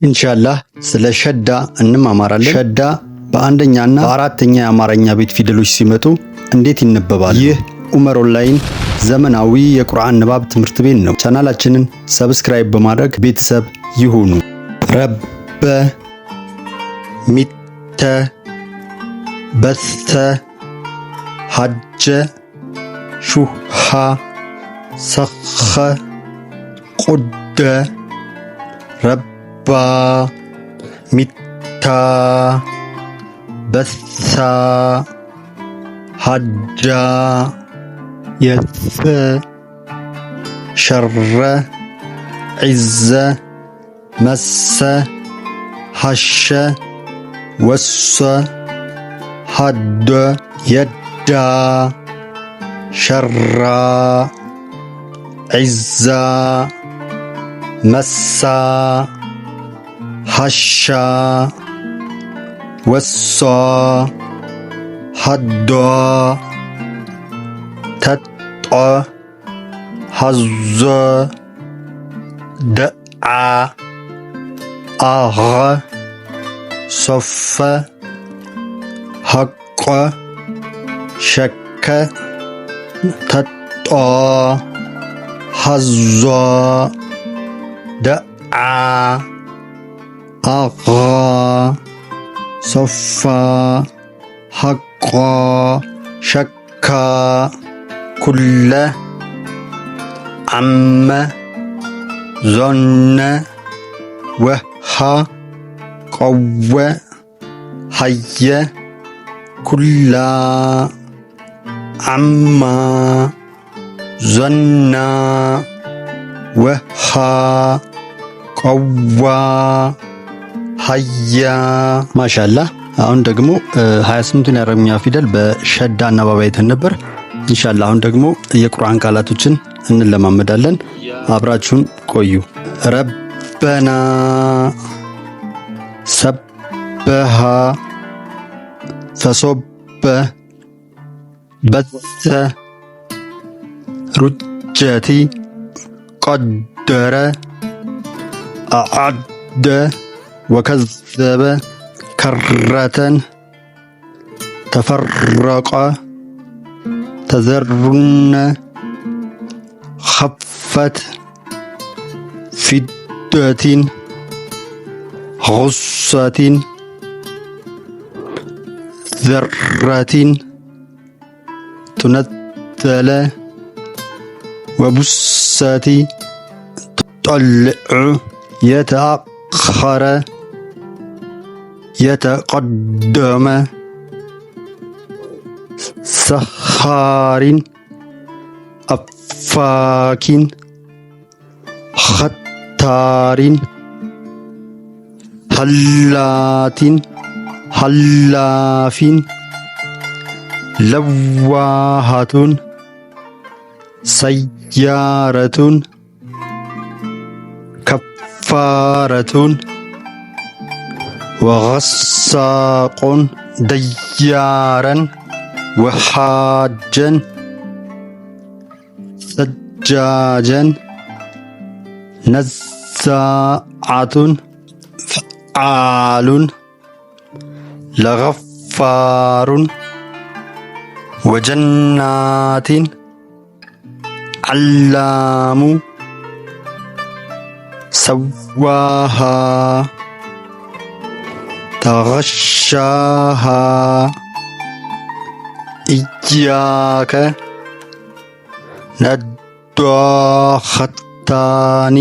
ኢንሻአላህ ስለ ሸዳ እንማማራለን። ሸዳ በአንደኛና በአራተኛ የአማርኛ ቤት ፊደሎች ሲመጡ እንዴት ይነበባሉ? ይህ ዑመር ኦንላይን ዘመናዊ የቁርአን ንባብ ትምህርት ቤት ነው። ቻናላችንን ሰብስክራይብ በማድረግ ቤተሰብ ይሁኑ። ረበ ሚተ በተ ሐጀ ሹሃ ሰኸ ቁደ ረባ ሚታ በሳ ሐጃ የፈ ሸረ ዒዘ መሰ ሐሸ ወሰ ሐደ የዳ ሸራ ዒዛ መሳ ሐሻ ወሷ ሐዷ ተጧ ሐዘ ደዓ አኸ ሶፈ ሐቆ ሸከ ተጧ ሐዟ ደዓ አኸ ሶፋ ሐቆ ሸካ ኩለ ዓመ ዞነ ወሃ ቀወ ሐየ ኩላ ዓማ ዞና ወሃ ቀዋ ሐያ። ማሻአላህ። አሁን ደግሞ 28ቱን የአረብኛ ፊደል በሸዳ አናባቢ አይተን ነበር። ኢንሻአላህ አሁን ደግሞ የቁርአን ቃላቶችን እንለማመዳለን። አብራችሁን ቆዩ። ረበና ሰበሃ ፈሶበ በተ ሩጀቲ ቀደረ አዓደ ወከዘበ ከረተን ተፈረቀ ተዘሩነ ኸፈት ፊደቲን ጉሰቲን ዘረቲን ቱነዘለ ወቡሰቲ ጠልዑ የተአኸረ የተቀደመ ሰኻሪን አፋኪን ኸታሪን ሀላቲን ሀላፊን ለዋሃቱን ሰያረቱን ከፋረቱን ወገሳቁን ደያረን ወሓጀን ሰጃጀን ነዛዓቱን ፈዓሉን ለገፋሩን ወጀናቲን ዓላሙ ሰዋሃ ተገሻሃ ኢያከ ነዷኸታኒ